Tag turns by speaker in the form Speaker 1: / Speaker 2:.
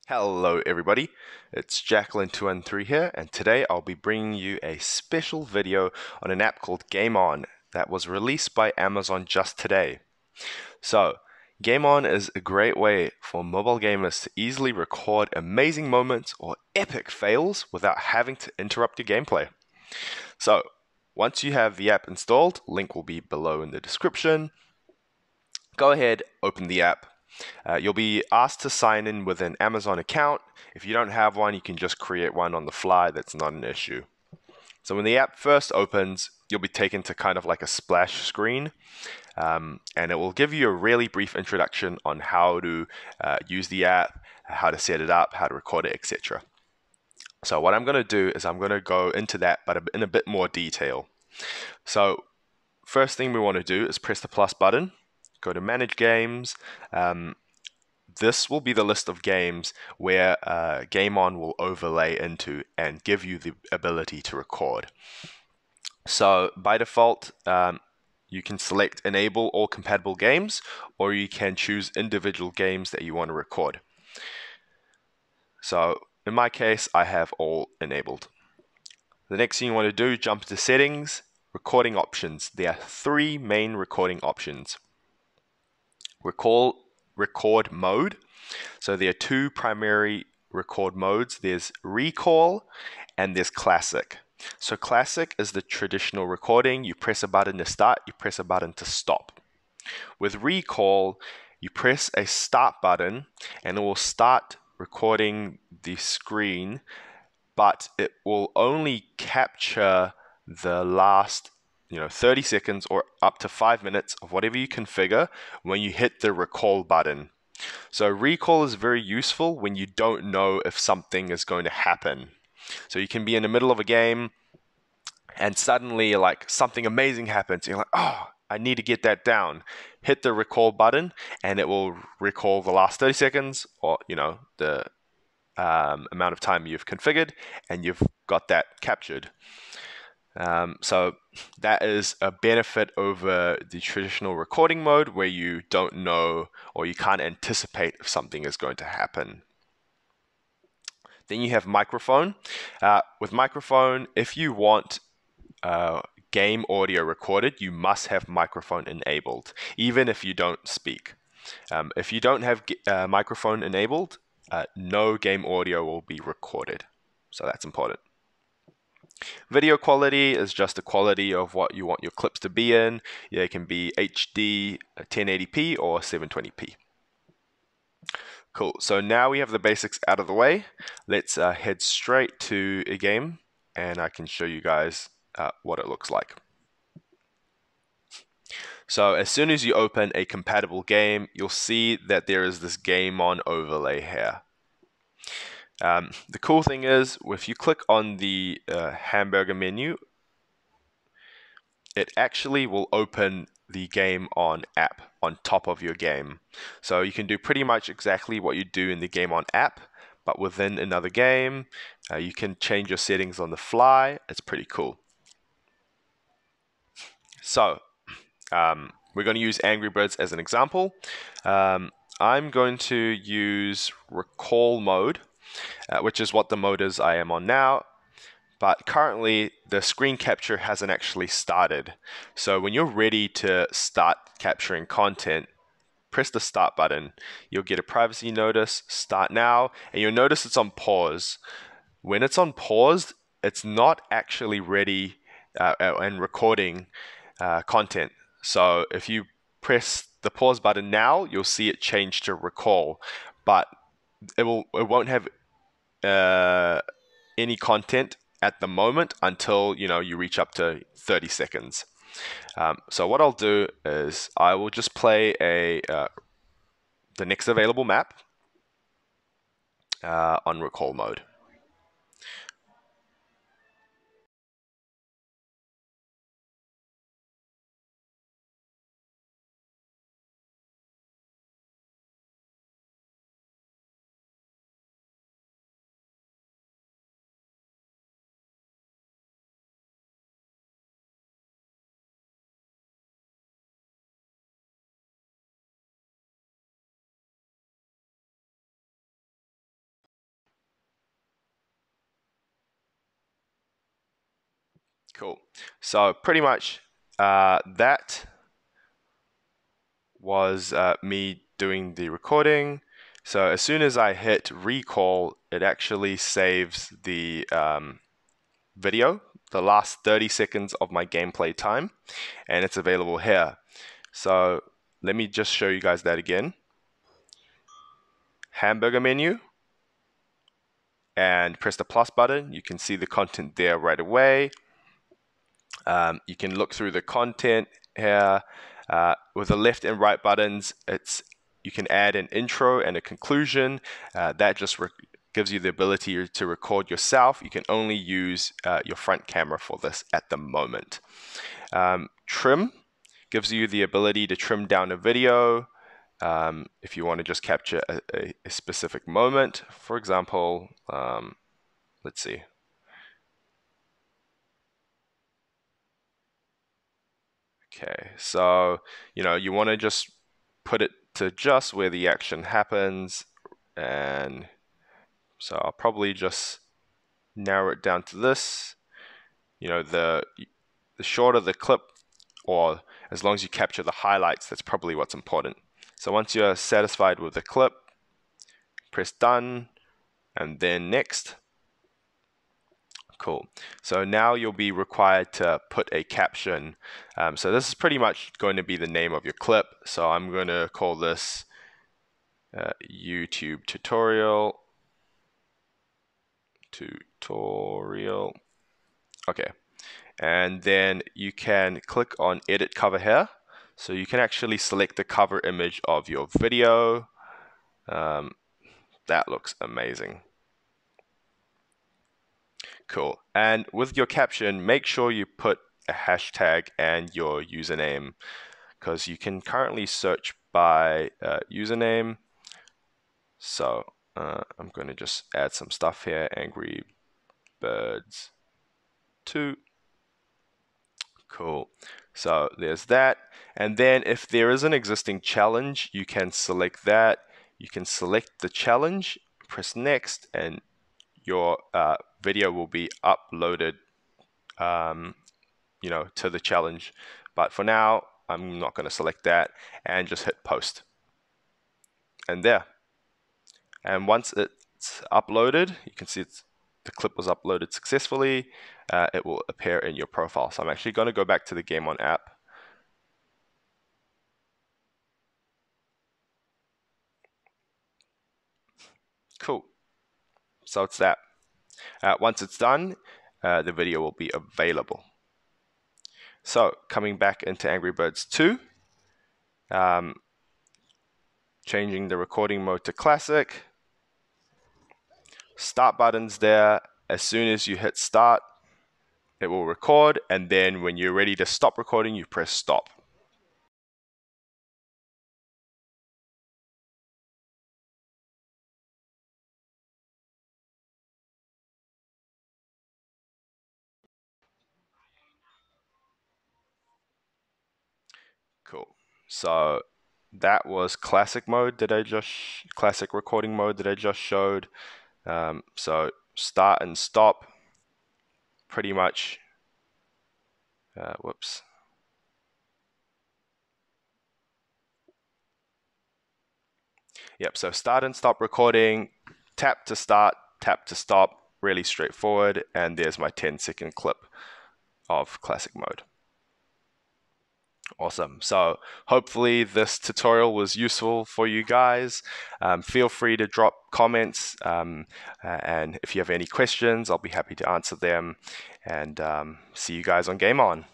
Speaker 1: Hello everybody, it's Jacqueline213 here, and today I'll be bringing you a special video on an app called GameOn that was released by Amazon just today. So, GameOn is a great way for mobile gamers to easily record amazing moments or epic fails without having to interrupt your gameplay. So, once you have the app installed, link will be below in the description. Go ahead, open the app. You'll be asked to sign in with an Amazon account. If you don't have one, you can just create one on the fly. That's not an issue. So when the app first opens, you'll be taken to kind of like a splash screen, and it will give you a really brief introduction on how to use the app, how to set it up, how to record it, etc. So what I'm going to do is I'm going to go into that, but in a bit more detail. So first thing we want to do is press the plus button, go to Manage Games. This will be the list of games where GameOn will overlay into and give you the ability to record. So by default, you can select Enable all compatible games, or you can choose individual games that you want to record. So in my case, I have all enabled. The next thing you want to do, jump to Settings, Recording Options. There are three main recording options. Record mode. So there are two primary record modes. There's recall and there's classic. So classic is the traditional recording. You press a button to start, you press a button to stop. With recall, you press a start button and it will start recording the screen, but it will only capture the last 30 seconds or up to 5 minutes of whatever you configure when you hit the recall button. So recall is very useful when you don't know if something is going to happen. So you can be in the middle of a game and suddenly like something amazing happens. You're like, oh, I need to get that down. Hit the recall button and it will recall the last 30 seconds or the amount of time you've configured, and you've got that captured. So that is a benefit over the traditional recording mode where you don't know or you can't anticipate if something is going to happen. Then you have microphone. With microphone, if you want game audio recorded, you must have microphone enabled, even if you don't speak. If you don't have microphone enabled, no game audio will be recorded. So that's important. Video quality is just the quality of what you want your clips to be in. Yeah, it can be HD, 1080p, or 720p. Cool, so now we have the basics out of the way. Let's head straight to a game and I can show you guys what it looks like. So as soon as you open a compatible game, you'll see that there is this GameOn overlay here. The cool thing is, if you click on the hamburger menu, it actually will open the GameOn app on top of your game. So you can do pretty much exactly what you do in the GameOn app, but within another game. You can change your settings on the fly. It's pretty cool. So we're going to use Angry Birds as an example. I'm going to use recall mode, which is what the mode is I am on now. But currently, the screen capture hasn't actually started. So when you're ready to start capturing content, press the start button. You'll get a privacy notice, start now, and you'll notice it's on pause. When it's on pause, it's not actually ready and recording content. So if you press the pause button now, you'll see it change to recall, but it won't have any content at the moment until you reach up to 30 seconds. So what I'll do is I will just play the next available map on recall mode. Cool. So pretty much that was me doing the recording. So as soon as I hit recall, it actually saves the video, the last 30 seconds of my gameplay time, and it's available here. So let me just show you guys that again. Hamburger menu, and press the plus button. You can see the content there right away. You can look through the content here. With the left and right buttons, you can add an intro and a conclusion. That just gives you the ability to record yourself. You can only use your front camera for this at the moment. Trim gives you the ability to trim down a video if you want to just capture a specific moment. For example, let's see. Okay, so you want to just put it to just where the action happens, and so I'll probably just narrow it down to this. The shorter the clip, or as long as you capture the highlights, that's probably what's important. So once you're satisfied with the clip, press done, and then next. Cool. So now you'll be required to put a caption. So this is pretty much going to be the name of your clip. So I'm going to call this YouTube tutorial. Okay. And then you can click on edit cover here. So you can actually select the cover image of your video. That looks amazing. Cool. And with your caption, make sure you put a hashtag and your username, because you can currently search by username. So I'm going to just add some stuff here. Angry Birds 2. Cool. So there's that. And then if there is an existing challenge, you can select that. You can select the challenge, press next, and your video will be uploaded to the challenge. But for now, I'm not going to select that, and just hit post. And there. And once it's uploaded, you can see the clip was uploaded successfully. It will appear in your profile. So I'm actually going to go back to the GameOn app. Cool. So it's that. Once it's done, the video will be available. So coming back into Angry Birds 2, changing the recording mode to classic. Start button's there. As soon as you hit start, it will record, and then when you're ready to stop recording, you press stop. Cool. So that was classic mode that classic recording mode that I just showed. So start and stop, pretty much. Whoops. Yep. So start and stop recording. Tap to start. Tap to stop. Really straightforward. And there's my 10-second clip of classic mode. Awesome. So hopefully this tutorial was useful for you guys. Feel free to drop comments, and if you have any questions, I'll be happy to answer them. And see you guys on Game On.